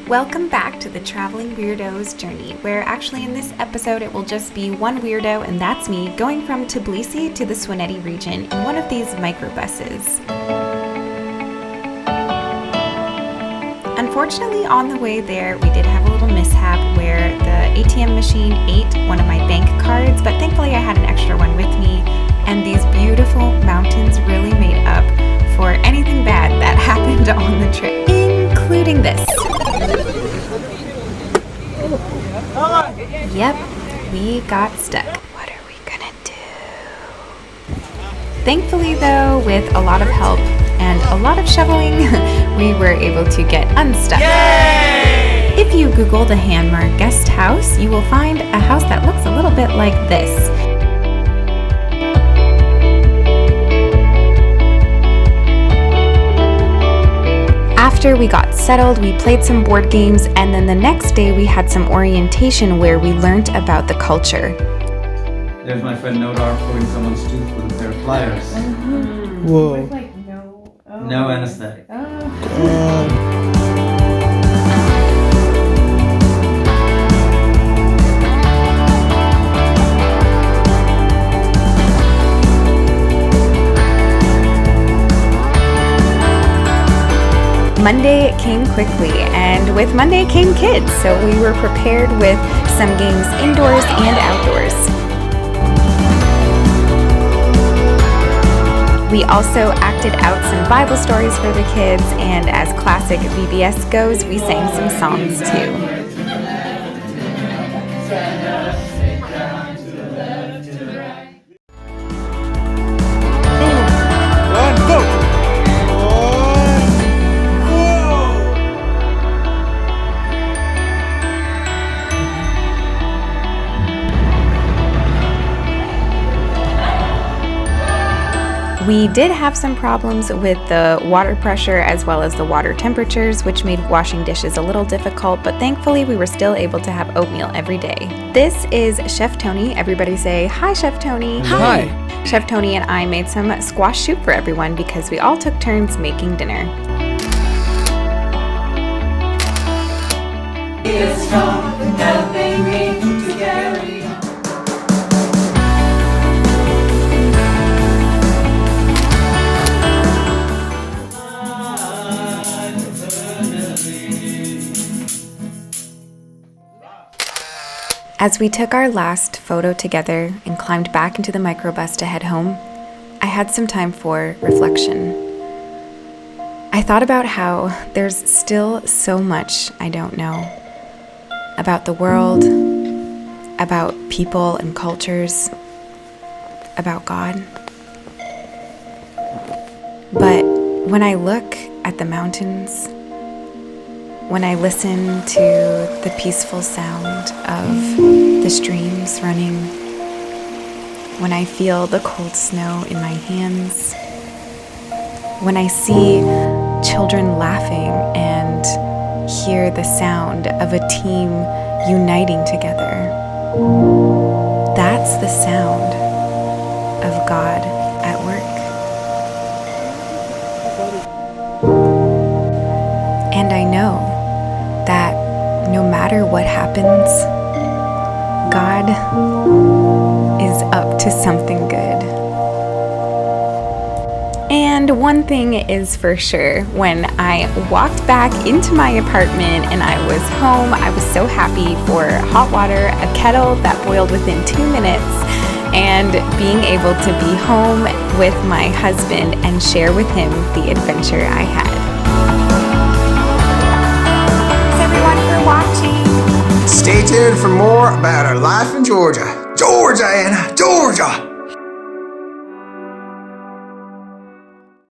Welcome back to the Traveling Weirdo's journey, where actually in this episode it will just be one weirdo, and that's me, going from Tbilisi to the Svaneti region in one of these microbuses. Unfortunately, on the way there, we did have a little mishap where the ATM machine ate one of my bank cards, but thankfully I had an extra one with me, and these beautiful mountains really made up for anything bad that happened on the trip, including this. Yep, we got stuck. What are we gonna do? Thankfully though, with a lot of help and a lot of shoveling, we were able to get unstuck. Yay! If you Google the Hanmer Guest House, you will find a house that looks a little bit like this. After we got settled, we played some board games, and then the next day we had some orientation where we learned about the culture. There's my friend Nodar pulling someone's tooth with a pair of pliers. Whoa. No anesthetic. Monday came quickly, and with Monday came kids, so we were prepared with some games indoors and outdoors. We also acted out some Bible stories for the kids, and as classic VBS goes, we sang some songs too. We did have some problems with the water pressure as well as the water temperatures, which made washing dishes a little difficult, but thankfully we were still able to have oatmeal every day. This is Chef Tony. Everybody say, hi, Chef Tony. Hi. Chef Tony and I made some squash soup for everyone because we all took turns making dinner. It's strong, helping me to carry. As we took our last photo together and climbed back into the microbus to head home, I had some time for reflection. I thought about how there's still so much I don't know about the world, about people and cultures, about God. But when I look at the mountains, when I listen to the peaceful sound of the streams running, when I feel the cold snow in my hands, when I see children laughing and hear the sound of a team uniting together, that's the sound of God at work. And I know that no matter what happens, God is up to something good. And one thing is for sure, when I walked back into my apartment and I was home, I was so happy for hot water, a kettle that boiled within 2 minutes, and being able to be home with my husband and share with him the adventure I had. Watching. Stay tuned for more about our life in Georgia. Georgia, Anna, Georgia!